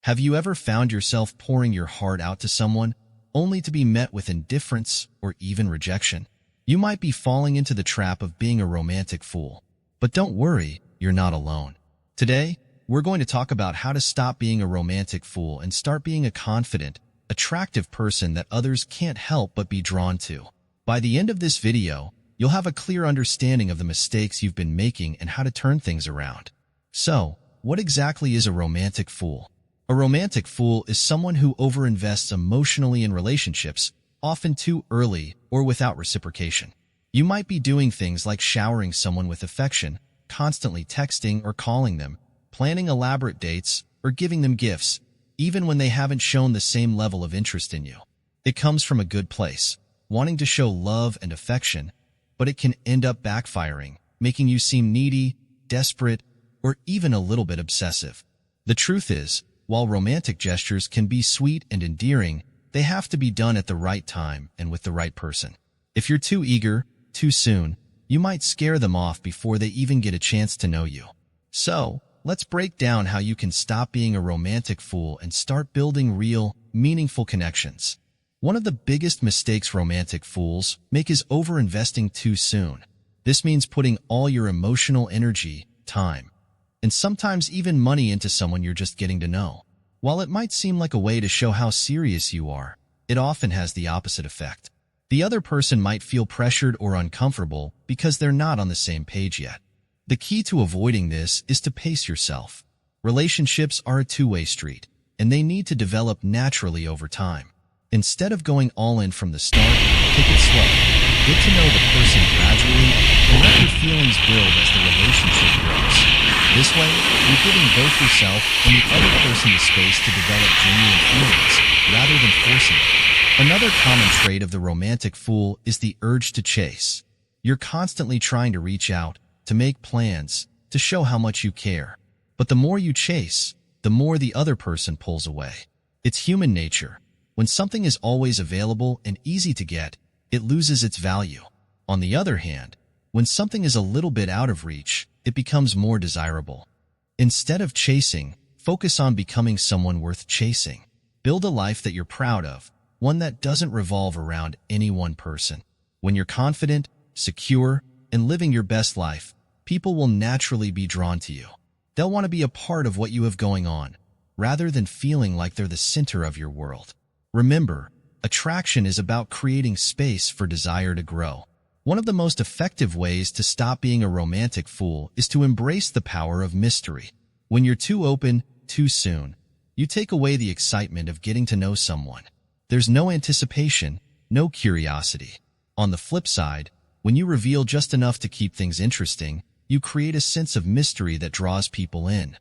Have you ever found yourself pouring your heart out to someone, only to be met with indifference or even rejection? You might be falling into the trap of being a romantic fool. But don't worry, you're not alone. Today, we're going to talk about how to stop being a romantic fool and start being a confident, attractive person that others can't help but be drawn to. By the end of this video, you'll have a clear understanding of the mistakes you've been making and how to turn things around. So, what exactly is a romantic fool? A romantic fool is someone who overinvests emotionally in relationships, often too early or without reciprocation. You might be doing things like showering someone with affection, constantly texting or calling them, planning elaborate dates, or giving them gifts, even when they haven't shown the same level of interest in you. It comes from a good place, wanting to show love and affection, but it can end up backfiring, making you seem needy, desperate, or even a little bit obsessive. The truth is, while romantic gestures can be sweet and endearing, they have to be done at the right time and with the right person. If you're too eager, too soon, you might scare them off before they even get a chance to know you. So, let's break down how you can stop being a romantic fool and start building real, meaningful connections. One of the biggest mistakes romantic fools make is overinvesting too soon. This means putting all your emotional energy, time, and sometimes even money into someone you're just getting to know. While it might seem like a way to show how serious you are, it often has the opposite effect. The other person might feel pressured or uncomfortable because they're not on the same page yet. The key to avoiding this is to pace yourself. Relationships are a two-way street, and they need to develop naturally over time. Instead of going all in from the start, take it slow. Get to know the person gradually and let your feelings build as the relationship grows. This way, you're giving both yourself and the other person the space to develop genuine feelings, rather than forcing it. Another common trait of the romantic fool is the urge to chase. You're constantly trying to reach out, to make plans, to show how much you care. But the more you chase, the more the other person pulls away. It's human nature. When something is always available and easy to get, it loses its value. On the other hand, when something is a little bit out of reach, it becomes more desirable. Instead of chasing, focus on becoming someone worth chasing. Build a life that you're proud of, one that doesn't revolve around any one person. When you're confident, secure, and living your best life, people will naturally be drawn to you. They'll want to be a part of what you have going on, rather than feeling like they're the center of your world. Remember, attraction is about creating space for desire to grow. One of the most effective ways to stop being a romantic fool is to embrace the power of mystery. When you're too open, too soon, you take away the excitement of getting to know someone. There's no anticipation, no curiosity. On the flip side, when you reveal just enough to keep things interesting, you create a sense of mystery that draws people in.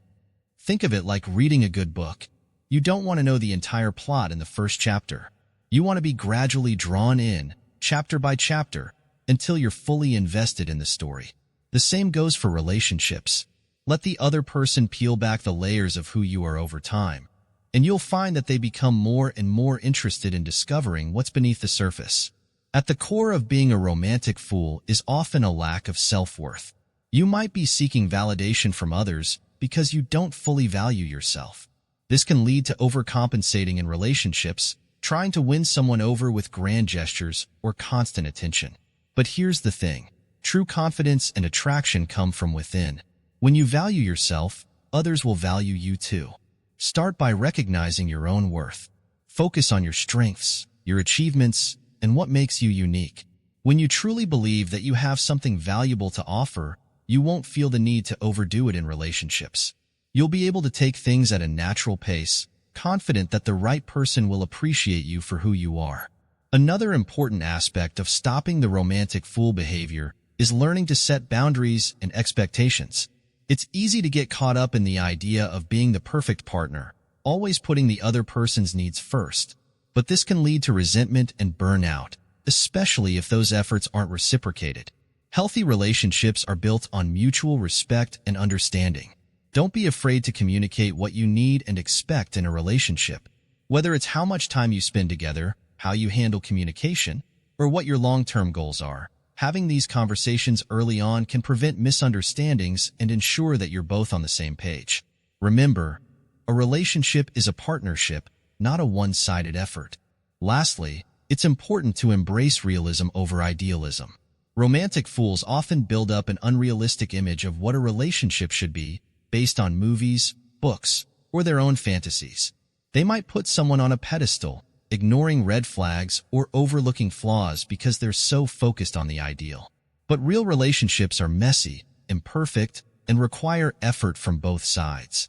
Think of it like reading a good book. You don't want to know the entire plot in the first chapter. You want to be gradually drawn in, chapter by chapter, until you're fully invested in the story. The same goes for relationships. Let the other person peel back the layers of who you are over time, and you'll find that they become more and more interested in discovering what's beneath the surface. At the core of being a romantic fool is often a lack of self-worth. You might be seeking validation from others because you don't fully value yourself. This can lead to overcompensating in relationships, trying to win someone over with grand gestures or constant attention. But here's the thing. True confidence and attraction come from within. When you value yourself, others will value you too. Start by recognizing your own worth. Focus on your strengths, your achievements, and what makes you unique. When you truly believe that you have something valuable to offer, you won't feel the need to overdo it in relationships. You'll be able to take things at a natural pace, confident that the right person will appreciate you for who you are. Another important aspect of stopping the romantic fool behavior is learning to set boundaries and expectations. It's easy to get caught up in the idea of being the perfect partner, always putting the other person's needs first. But this can lead to resentment and burnout, especially if those efforts aren't reciprocated. Healthy relationships are built on mutual respect and understanding. Don't be afraid to communicate what you need and expect in a relationship. Whether it's how much time you spend together, how you handle communication, or what your long-term goals are, having these conversations early on can prevent misunderstandings and ensure that you're both on the same page. Remember, a relationship is a partnership, not a one-sided effort. Lastly, it's important to embrace realism over idealism. Romantic fools often build up an unrealistic image of what a relationship should be based on movies, books, or their own fantasies. They might put someone on a pedestal, ignoring red flags or overlooking flaws because they're so focused on the ideal. But real relationships are messy, imperfect, and require effort from both sides.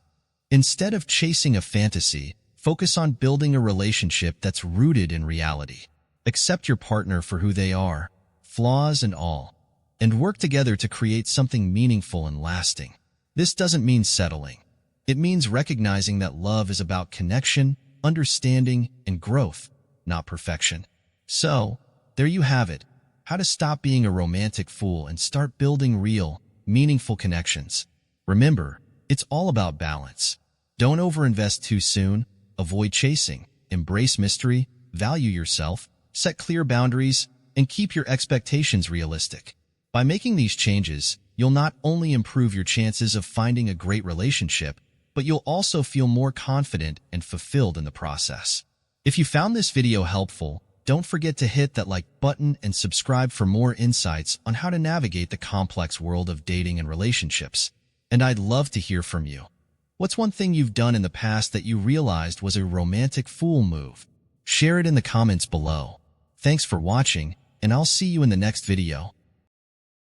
Instead of chasing a fantasy, focus on building a relationship that's rooted in reality. Accept your partner for who they are, flaws and all, and work together to create something meaningful and lasting. This doesn't mean settling. It means recognizing that love is about connection, understanding, and growth, not perfection. So, there you have it. How to stop being a romantic fool and start building real, meaningful connections. Remember, it's all about balance. Don't overinvest too soon, avoid chasing, embrace mystery, value yourself, set clear boundaries, and keep your expectations realistic. By making these changes, you'll not only improve your chances of finding a great relationship, but you'll also feel more confident and fulfilled in the process. If you found this video helpful, don't forget to hit that like button and subscribe for more insights on how to navigate the complex world of dating and relationships. And I'd love to hear from you. What's one thing you've done in the past that you realized was a romantic fool move? Share it in the comments below. Thanks for watching, and I'll see you in the next video.